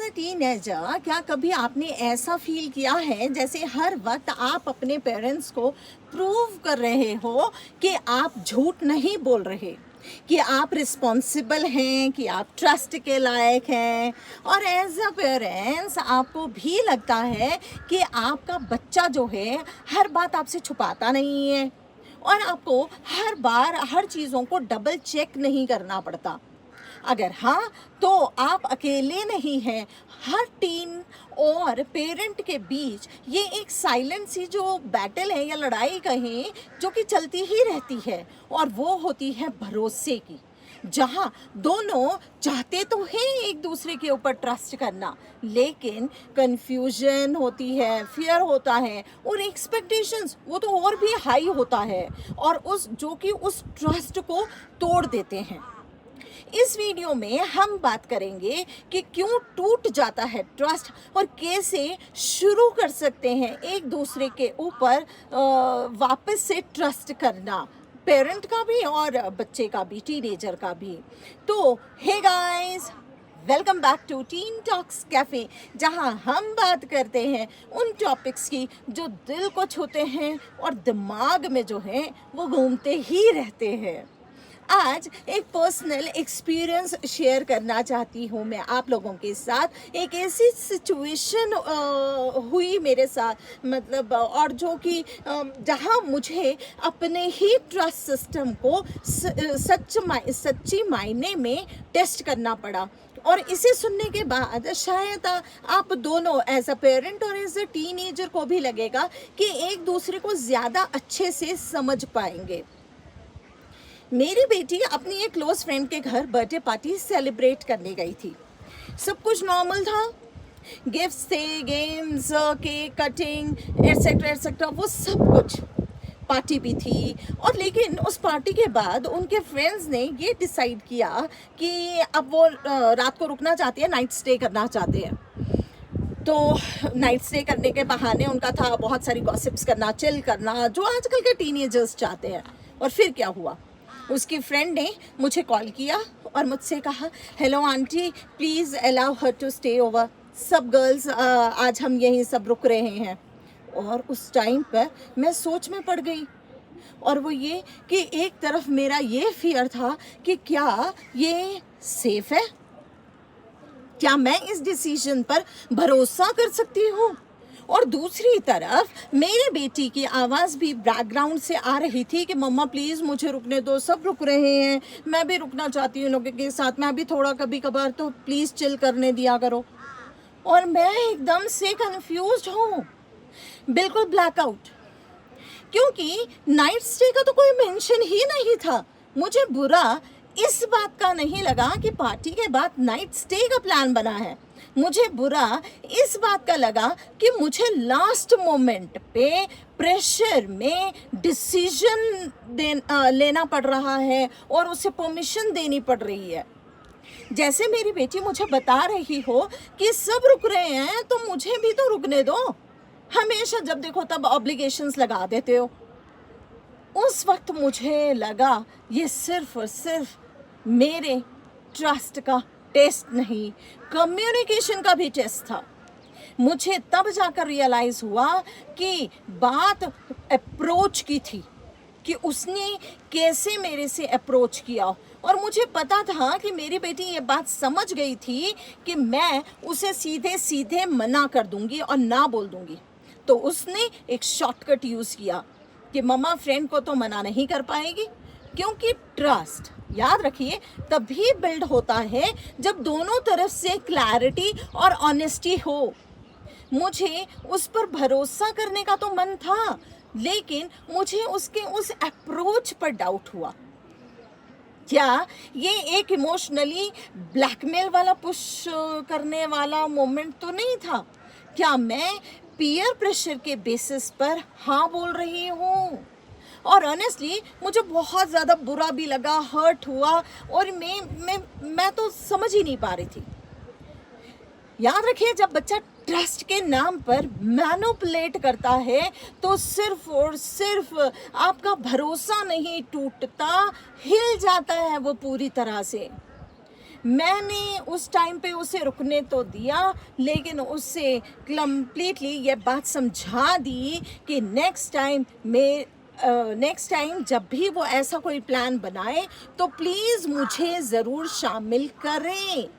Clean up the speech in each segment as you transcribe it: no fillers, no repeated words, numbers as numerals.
A teenager क्या कभी आपने ऐसा फील किया है जैसे हर वक्त आप अपने पेरेंट्स को प्रूव कर रहे हो कि आप झूठ नहीं बोल रहे, कि आप रिस्पॉन्सिबल हैं, कि आप ट्रस्ट के लायक हैं, और एज अ पेरेंट्स आपको भी लगता है कि आपका बच्चा जो है हर बात आपसे छुपाता नहीं है और आपको हर बार हर चीज़ों को डबल चेक नहीं करना पड़ता। अगर हाँ, तो आप अकेले नहीं हैं। हर टीन और पेरेंट के बीच ये एक साइलेंट सी जो बैटल है या लड़ाई कहें, जो कि चलती ही रहती है, और वो होती है भरोसे की। जहाँ दोनों चाहते तो हैं एक दूसरे के ऊपर ट्रस्ट करना, लेकिन कंफ्यूजन होती है, फियर होता है, और एक्सपेक्टेशंस वो तो और भी हाई होता है, और उस जो कि उस ट्रस्ट को तोड़ देते हैं। इस वीडियो में हम बात करेंगे कि क्यों टूट जाता है ट्रस्ट और कैसे शुरू कर सकते हैं एक दूसरे के ऊपर वापस से ट्रस्ट करना, पेरेंट का भी और बच्चे का भी, टीनेजर का भी। तो hey guys, welcome back to Teen Talks Cafe, जहां हम बात करते हैं उन टॉपिक्स की जो दिल को छूते हैं और दिमाग में जो है वो घूमते ही रहते हैं। आज एक पर्सनल एक्सपीरियंस शेयर करना चाहती हूँ मैं आप लोगों के साथ। एक ऐसी सिचुएशन हुई मेरे साथ, मतलब और जो कि जहाँ मुझे अपने ही ट्रस्ट सिस्टम को सच्ची मायने में टेस्ट करना पड़ा। और इसे सुनने के बाद शायद आप दोनों एज अ पेरेंट और एज अ टीनेजर को भी लगेगा कि एक दूसरे को ज़्यादा अच्छे से समझ पाएंगे। मेरी बेटी अपनी एक क्लोज फ्रेंड के घर बर्थडे पार्टी सेलिब्रेट करने गई थी। सब कुछ नॉर्मल था, गिफ्ट्स थे, games, cake cutting etcetera etcetera, वो सब कुछ। पार्टी भी थी, और लेकिन उस पार्टी के बाद उनके फ्रेंड्स ने ये डिसाइड किया कि अब वो रात को रुकना चाहते हैं, नाइट स्टे करना चाहते हैं। तो नाइट स्टे करने के बहाने उनका था बहुत सारी गॉसिप्स करना, चिल करना, जो आजकल के टीनेजर्स चाहते हैं। और फिर क्या हुआ, उसकी फ्रेंड ने मुझे कॉल किया और मुझसे कहा, hello aunty, please allow her to stay over. सब गर्ल्स आज हम यहीं सब रुक रहे हैं। और उस टाइम पर मैं सोच में पड़ गई, और वो ये कि एक तरफ मेरा ये फियर था कि क्या ये सेफ है, क्या मैं इस डिसीजन पर भरोसा कर सकती हूँ। और दूसरी तरफ मेरी बेटी की आवाज़ भी बैकग्राउंड से आ रही थी कि मम्मा प्लीज़ मुझे रुकने दो, सब रुक रहे हैं, मैं भी रुकना चाहती हूँ लोगों के साथ, मैं भी थोड़ा कभी कभार तो प्लीज़ चिल करने दिया करो। और मैं एकदम से कंफ्यूज्ड हूँ, बिल्कुल ब्लैकआउट, क्योंकि नाइट स्टे का तो कोई मेंशन ही नहीं था। मुझे बुरा इस बात का नहीं लगा कि पार्टी के बाद नाइट स्टे का प्लान बना है। मुझे बुरा इस बात का लगा कि मुझे लास्ट मोमेंट पे प्रेशर में डिसीजन लेना पड़ रहा है और उसे परमिशन देनी पड़ रही है। जैसे मेरी बेटी मुझे बता रही हो कि सब रुक रहे हैं तो मुझे भी तो रुकने दो, हमेशा जब देखो तब ऑब्लिगेशंस लगा देते हो। उस वक्त मुझे लगा ये सिर्फ और सिर्फ मेरे ट्रस्ट का टेस्ट नहीं, कम्युनिकेशन का भी टेस्ट था। मुझे तब जाकर रियलाइज हुआ कि बात अप्रोच की थी, कि उसने कैसे मेरे से अप्रोच किया। और मुझे पता था कि मेरी बेटी ये बात समझ गई थी कि मैं उसे सीधे सीधे मना कर दूंगी और ना बोल दूंगी। तो उसने एक शॉर्टकट यूज़ किया कि मम्मा फ्रेंड को तो मना नहीं कर पाएगी, क्योंकि ट्रस्ट, याद रखिए, तभी बिल्ड होता है जब दोनों तरफ से क्लैरिटी और ऑनेस्टी हो। मुझे उस पर भरोसा करने का तो मन था, लेकिन मुझे उसके उस अप्रोच पर डाउट हुआ। क्या ये एक इमोशनली ब्लैकमेल वाला पुश करने वाला मोमेंट तो नहीं था? क्या मैं पीयर प्रेशर के बेसिस पर हाँ बोल रही हूँ? और ऑनेस्टली मुझे बहुत ज़्यादा बुरा भी लगा, हर्ट हुआ, और मैं तो समझ ही नहीं पा रही थी। याद रखिए, जब बच्चा ट्रस्ट के नाम पर मैनिपुलेट करता है तो सिर्फ और सिर्फ आपका भरोसा नहीं टूटता, हिल जाता है वो पूरी तरह से। मैंने उस टाइम पे उसे रुकने तो दिया, लेकिन उससे कंप्लीटली ये बात समझा दी कि नेक्स्ट टाइम जब भी वो ऐसा कोई प्लान बनाए तो प्लीज़ मुझे ज़रूर शामिल करें।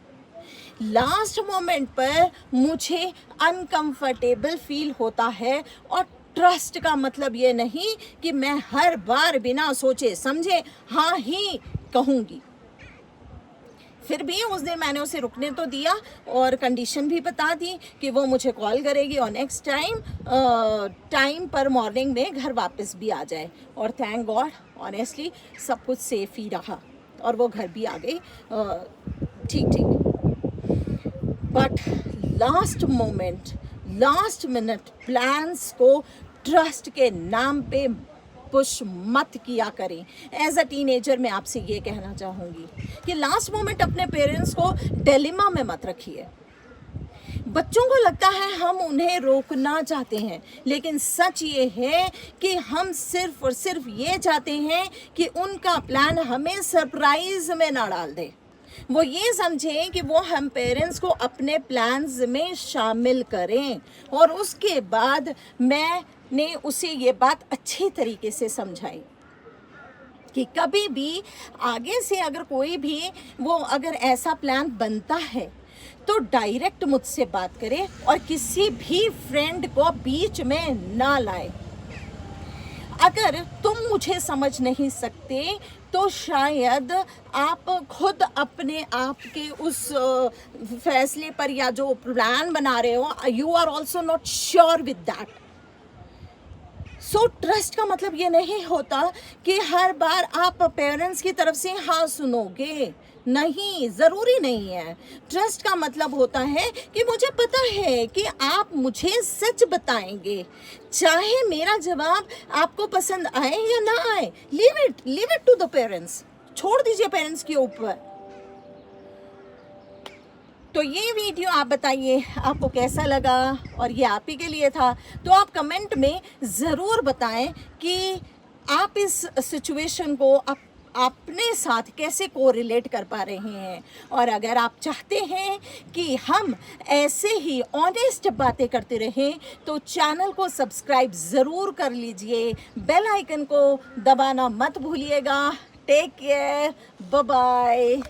लास्ट मोमेंट पर मुझे अनकंफर्टेबल फील होता है, और ट्रस्ट का मतलब ये नहीं कि मैं हर बार बिना सोचे समझे हाँ ही कहूँगी। फिर भी उस दिन मैंने उसे रुकने तो दिया और कंडीशन भी बता दी कि वो मुझे कॉल करेगी और नेक्स्ट टाइम पर मॉर्निंग में घर वापस भी आ जाए। और थैंक गॉड ऑनेस्टली सब कुछ सेफ ही रहा और वो घर भी आ गई ठीक ठीक। बट लास्ट मिनट प्लान्स को ट्रस्ट के नाम पे पुश मत किया करें। एज अ टीनेजर मैं आपसे ये कहना चाहूँगी कि लास्ट मोमेंट अपने पेरेंट्स को डिलेमा में मत रखिए। बच्चों को लगता है हम उन्हें रोकना चाहते हैं, लेकिन सच ये है कि हम सिर्फ और सिर्फ ये चाहते हैं कि उनका प्लान हमें सरप्राइज में ना डाल दे। वो ये समझें कि वो हम पेरेंट्स को अपने प्लान्स में शामिल करें। और उसके बाद मैंने उसे ये बात अच्छे तरीके से समझाई कि कभी भी आगे से अगर कोई भी वो अगर ऐसा प्लान बनता है तो डायरेक्ट मुझसे बात करे और किसी भी फ्रेंड को बीच में ना लाए। अगर तुम मुझे समझ नहीं सकते तो शायद आप खुद अपने आप के उस फैसले पर या जो प्लान बना रहे हो, you are also not sure with that. So trust का मतलब ये नहीं होता कि हर बार आप पेरेंट्स की तरफ से हाँ सुनोगे, नहीं, ज़रूरी नहीं है। ट्रस्ट का मतलब होता है कि मुझे पता है कि आप मुझे सच बताएंगे, चाहे मेरा जवाब आपको पसंद आए या ना आए। Leave it to the parents, छोड़ दीजिए पेरेंट्स के ऊपर। तो ये वीडियो आप बताइए आपको कैसा लगा, और ये आप ही के लिए था। तो आप कमेंट में ज़रूर बताएं कि आप इस सिचुएशन को अपने साथ कैसे कोरिलेट कर पा रहे हैं। और अगर आप चाहते हैं कि हम ऐसे ही ऑनेस्ट बातें करते रहें तो चैनल को सब्सक्राइब ज़रूर कर लीजिए, बेल आइकन को दबाना मत भूलिएगा। Take care, bye bye.